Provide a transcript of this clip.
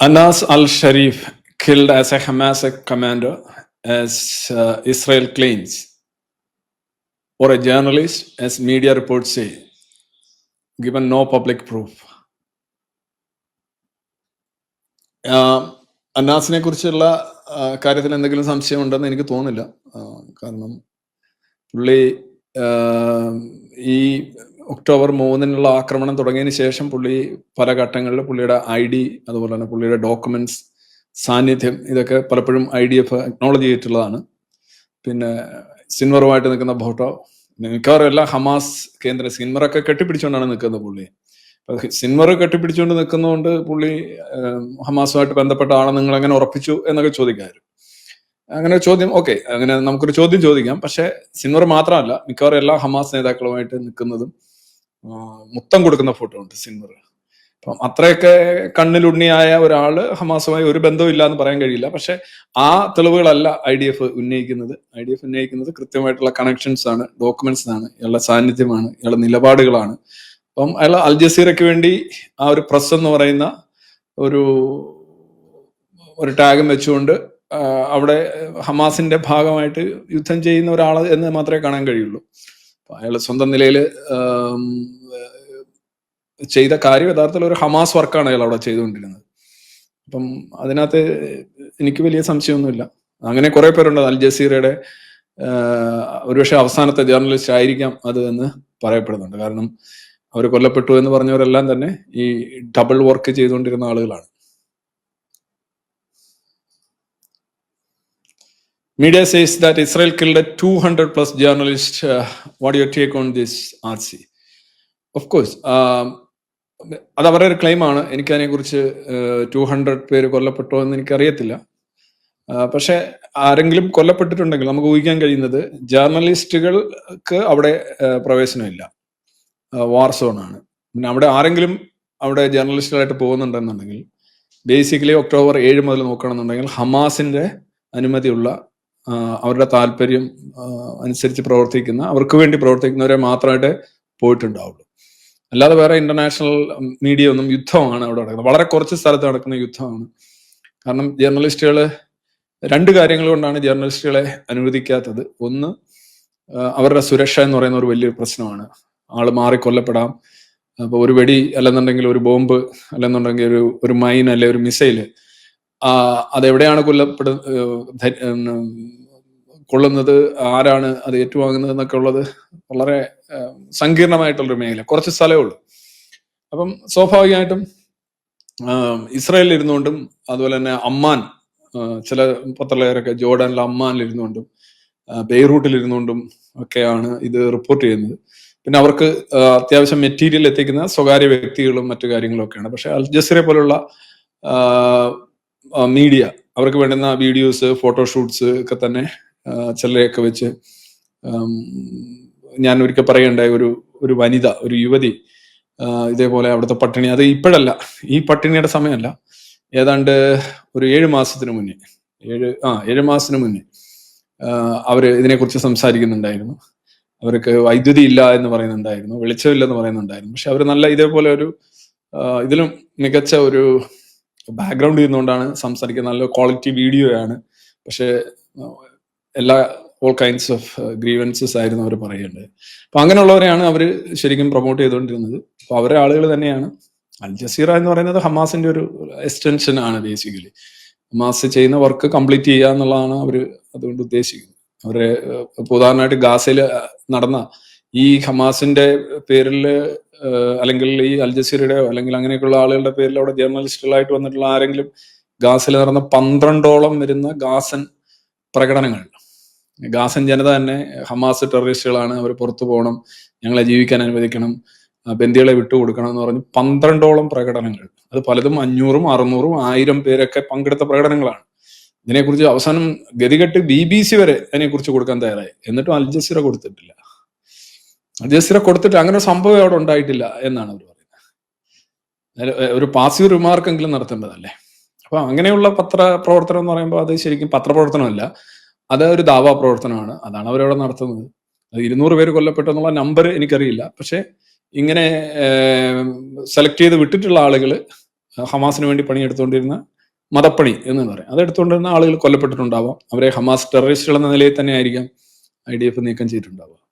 Anas al-Sharif killed as a Hamas commander, as Israel claims, or a journalist, as media reports say, given no public proof. അന്നാസിനെ കുറിച്ചുള്ള കാര്യത്തിൽ എന്തെങ്കിലും സംശയം ഉണ്ടെന്ന് എനിക്ക് തോന്നുന്നില്ല. കാരണം പുള്ളി ഈ ഒക്ടോബർ 3 ആക്രമണം തുടങ്ങിയതിന് ശേഷം പുള്ളി പല ഘട്ടങ്ങളിൽ പുള്ളിയുടെ ID, അതുപോലെ തന്നെ പുള്ളിയുടെ ഡോക്യുമെന്റ്സ്, സാന്നിധ്യം, ഇതൊക്കെ പലപ്പോഴും IDF അക്നോളജ് ചെയ്തിട്ടുള്ളതാണ്. പിന്നെ സിൻവറുമായിട്ട് നിൽക്കുന്ന ഫോട്ടോ, മിക്കവാറും എല്ലാ ഹമാസ് കേന്ദ്ര സിൻവറൊക്കെ കെട്ടിപ്പിടിച്ചുകൊണ്ടാണ് നിൽക്കുന്നത് പുള്ളി. സിൻവർ കെട്ടിപ്പിടിച്ചുകൊണ്ട് നിൽക്കുന്നതുകൊണ്ട് പുള്ളി ഹമാസുമായിട്ട് ബന്ധപ്പെട്ട ആളെ നിങ്ങൾ എങ്ങനെ ഉറപ്പിച്ചു എന്നൊക്കെ ചോദിക്കാറ്. അങ്ങനെ ചോദ്യം, ഓക്കെ, അങ്ങനെ നമുക്കൊരു ചോദ്യം ചോദിക്കാം. പക്ഷെ സിൻവർ മാത്രമല്ല, മിക്കവാറും എല്ലാ ഹമാസ് നേതാക്കളുമായിട്ട് നിൽക്കുന്നതും മുത്തം കൊടുക്കുന്ന ഫോട്ടോ ഉണ്ട് സിൻവർ. അപ്പം അത്രയൊക്കെ കണ്ണിലുണ്ണിയായ ഒരാള് ഹമാസുമായി ഒരു ബന്ധവും ഇല്ല എന്ന് പറയാൻ കഴിയില്ല. പക്ഷെ ആ തെളിവുകളല്ല IDF ഉന്നയിക്കുന്നത്. IDF ഉന്നയിക്കുന്നത് കൃത്യമായിട്ടുള്ള കണക്ഷൻസ് ആണ്, ഡോക്യുമെന്റ്സ് ആണ്, ഇയാളുടെ സാന്നിധ്യമാണ്, ഇയാളുടെ നിലപാടുകളാണ്. അപ്പം അയാൾ അൽ ജസീറയ്ക്ക് വേണ്ടി ആ ഒരു പ്രസ് എന്ന് പറയുന്ന ഒരു ടാഗും വെച്ചുകൊണ്ട് അവിടെ ഹമാസിന്റെ ഭാഗമായിട്ട് യുദ്ധം ചെയ്യുന്ന ഒരാൾ എന്ന് മാത്രമേ കാണാൻ കഴിയുള്ളൂ. അയാൾ സ്വന്തം നിലയിൽ ചെയ്ത കാര്യം യഥാർത്ഥത്തിൽ ഒരു ഹമാസ് വർക്കാണ് അയാൾ അവിടെ ചെയ്തുകൊണ്ടിരുന്നത്. അപ്പം അതിനകത്ത് എനിക്ക് വലിയ സംശയമൊന്നുമില്ല. അങ്ങനെ കുറെ പേരുണ്ട് അൽ ജസീറയുടെ ഒരുപക്ഷെ അവസാനത്തെ ജേർണലിസ്റ്റ് ആയിരിക്കാം അത് എന്ന് പറയപ്പെടുന്നുണ്ട്. കാരണം അവർ കൊല്ലപ്പെട്ടു എന്ന് പറഞ്ഞവരെല്ലാം തന്നെ ഈ ഡബിൾ വർക്ക് ചെയ്തുകൊണ്ടിരുന്ന ആളുകളാണ്. Media says that Israel killed 200+ journalists. What do you take on this, RC? Of course, അത് അവരുടെ ഒരു ക്ലെയിം ആണ്. എനിക്കതിനെ കുറിച്ച് 200 പേര് കൊല്ലപ്പെട്ടോ എന്ന് എനിക്കറിയത്തില്ല. പക്ഷെ ആരെങ്കിലും കൊല്ലപ്പെട്ടിട്ടുണ്ടെങ്കിൽ നമുക്ക് ഊഹിക്കാൻ കഴിയുന്നത് ജേർണലിസ്റ്റുകൾക്ക് അവിടെ പ്രവേശനമില്ല, വാർ സോൺ ആണ്. പിന്നെ അവിടെ ആരെങ്കിലും അവിടെ ജേർണലിസ്റ്റുകളായിട്ട് പോകുന്നുണ്ടെന്നുണ്ടെങ്കിൽ ബേസിക്കലി ഒക്ടോബർ 7 മുതൽ നോക്കണമെന്നുണ്ടെങ്കിൽ ഹമാസിന്റെ അനുമതിയുള്ള, അവരുടെ താല്പര്യം അനുസരിച്ച് പ്രവർത്തിക്കുന്ന, അവർക്ക് വേണ്ടി പ്രവർത്തിക്കുന്നവരെ മാത്രമായിട്ട് പോയിട്ടുണ്ടാവുള്ളൂ. അല്ലാതെ വേറെ ഇന്റർനാഷണൽ മീഡിയ ഒന്നും, യുദ്ധമാണ് അവിടെ നടക്കുന്നത്, വളരെ കുറച്ച് സ്ഥലത്ത് നടക്കുന്ന യുദ്ധമാണ്. കാരണം ജേർണലിസ്റ്റുകൾ, 2 കാര്യങ്ങൾ കൊണ്ടാണ് ജേർണലിസ്റ്റുകളെ അനുവദിക്കാത്തത്. ഒന്ന്, അവരുടെ സുരക്ഷ എന്ന് പറയുന്ന ഒരു വലിയൊരു പ്രശ്നമാണ്. ആള് മാറിക്കൊല്ലപ്പെടാം. അപ്പൊ ഒരു വെടി അല്ലെന്നുണ്ടെങ്കിൽ ഒരു ബോംബ് അല്ലെന്നുണ്ടെങ്കിൽ ഒരു മൈൻ അല്ലെ ഒരു മിസൈല്, അതെവിടെയാണ് കൊള്ളുന്നത്, ആരാണ് അത് ഏറ്റുവാങ്ങുന്നത് എന്നൊക്കെ ഉള്ളത് വളരെ സങ്കീർണമായിട്ടുള്ളൊരു മേഖല, കുറച്ച് സ്ഥലമേ ഉള്ളൂ. അപ്പം സ്വാഭാവികമായിട്ടും ഇസ്രായേലിൽ ഇരുന്നുകൊണ്ടും അതുപോലെ തന്നെ അമ്മാൻ, ചില പത്രലേഖകരൊക്കെ ജോർഡാനിലെ അമ്മാനിൽ ഇരുന്നുകൊണ്ടും ബെയ്റൂട്ടിൽ ഇരുന്നുകൊണ്ടും ഒക്കെയാണ് ഇത് റിപ്പോർട്ട് ചെയ്യുന്നത്. പിന്നെ അവർക്ക് അത്യാവശ്യം മെറ്റീരിയൽ എത്തിക്കുന്ന സ്വകാര്യ വ്യക്തികളും മറ്റു കാര്യങ്ങളും ഒക്കെയാണ്. പക്ഷെ അൽ ജസീറ പോലുള്ള മീഡിയ അവർക്ക് വേണ്ടുന്ന വീഡിയോസ്, ഫോട്ടോഷൂട്ട്സ് ഒക്കെ തന്നെ ചിലരെയൊക്കെ വെച്ച്, ഞാൻ ഒരിക്കൽ പറയണ്ടായ ഒരു വനിത, ഒരു യുവതി ഇതേപോലെ അവിടുത്തെ പട്ടിണി, അത് ഇപ്പോഴല്ല, ഈ പട്ടിണിയുടെ സമയമല്ല, ഏതാണ്ട് ഒരു 7 മാസത്തിന് മുന്നേ, 7 മാസത്തിന് മുന്നേ അവര് ഇതിനെക്കുറിച്ച് സംസാരിക്കുന്നുണ്ടായിരുന്നു. അവർക്ക് വൈദ്യുതി ഇല്ല എന്ന് പറയുന്നുണ്ടായിരുന്നു, വെളിച്ചമില്ലെന്ന് പറയുന്നുണ്ടായിരുന്നു. പക്ഷെ അവർ നല്ല ഇതേപോലെ ഇതിലും മികച്ച ഒരു ബാക്ക്ഗ്രൗണ്ട് ചെയ്യുന്നതുകൊണ്ടാണ് സംസാരിക്കുന്നത്. നല്ല ക്വാളിറ്റി വീഡിയോ ആണ്. പക്ഷെ ഓൾ കൈൻഡ്സ് ഓഫ് ഗ്രീവൻസസ് ആയിരുന്നു അവർ പറയേണ്ടത്. അപ്പൊ അങ്ങനെയുള്ളവരെയാണ് അവർ ശരിക്കും പ്രൊമോട്ട് ചെയ്തുകൊണ്ടിരുന്നത്. അപ്പൊ അവരെ ആളുകൾ തന്നെയാണ്. അൽ ജസീറ എന്ന് പറയുന്നത് ഹമാസിന്റെ ഒരു എക്സ്റ്റൻഷൻ ആണ്. ബേസിക്കലി ഹമാസ് ചെയ്യുന്ന വർക്ക് കംപ്ലീറ്റ് ചെയ്യുക എന്നുള്ളതാണ് അവർ അതുകൊണ്ട് ഉദ്ദേശിക്കുന്നത്. അവരെ ഉദാഹരണമായിട്ട് ഗാസയിൽ നടന്ന ഈ ഹമാസിന്റെ പേരിൽ, അല്ലെങ്കിൽ ഈ അൽ ജസീറയുടെയോ അല്ലെങ്കിൽ അങ്ങനെയൊക്കെയുള്ള ആളുകളുടെ പേരിൽ അവിടെ ജേർണലിസ്റ്റുകളായിട്ട് വന്നിട്ടുള്ള ആരെങ്കിലും ഗാസയിൽ നടന്ന 12ഓളം വരുന്ന ഗാസൻ പ്രകടനങ്ങൾ, ഗാസൻ ജനത തന്നെ ഹമാസ് ടെററിസ്റ്റുകളാണ്, അവർ പുറത്തു പോകണം, ഞങ്ങളെ ജീവിക്കാൻ അനുവദിക്കണം, ബന്ദികളെ വിട്ടുകൊടുക്കണം എന്ന് പറഞ്ഞ് 12ഓളം പ്രകടനങ്ങൾ, അത് പലതും 500, 600, 1000 പേരൊക്കെ പങ്കെടുത്ത പ്രകടനങ്ങളാണ്. ഇതിനെക്കുറിച്ച് അവസാനം ഗതികെട്ട് BBC വരെ അതിനെക്കുറിച്ച് കൊടുക്കാൻ തയ്യാറായി. എന്നിട്ടും അൽ ജസീറ കൊടുത്തിട്ടില്ല. അൽ ജസീറ കൊടുത്തിട്ട് അങ്ങനെ ഒരു സംഭവം അവിടെ ഉണ്ടായിട്ടില്ല എന്നാണ് അവർ പറയുന്നത്. ഒരു പാസീവ് റിമാർക്കെങ്കിലും നടത്തേണ്ടതല്ലേ. അപ്പൊ അങ്ങനെയുള്ള പത്രപ്രവർത്തനം എന്ന് പറയുമ്പോൾ അത് ശരിക്കും പത്രപ്രവർത്തനമല്ല, അത് ഒരു ദാവാ പ്രവർത്തനമാണ്. അതാണ് അവരവിടെ നടത്തുന്നത്. 200 പേര് കൊല്ലപ്പെട്ടു എന്നുള്ള നമ്പർ എനിക്കറിയില്ല. പക്ഷെ ഇങ്ങനെ സെലക്ട് ചെയ്ത് വിട്ടിട്ടുള്ള ആളുകൾ, ഹമാസിന് വേണ്ടി പണിയെടുത്തുകൊണ്ടിരുന്ന മതപ്പണി എന്ന് പറയും, അത് എടുത്തുകൊണ്ടിരുന്ന ആളുകൾ കൊല്ലപ്പെട്ടിട്ടുണ്ടാവാം. അവരെ ഹമാസ് ടെററിസ്റ്റുകൾ എന്ന നിലയിൽ തന്നെ ആയിരിക്കാം IDF നീക്കം ചെയ്തിട്ടുണ്ടാവുക.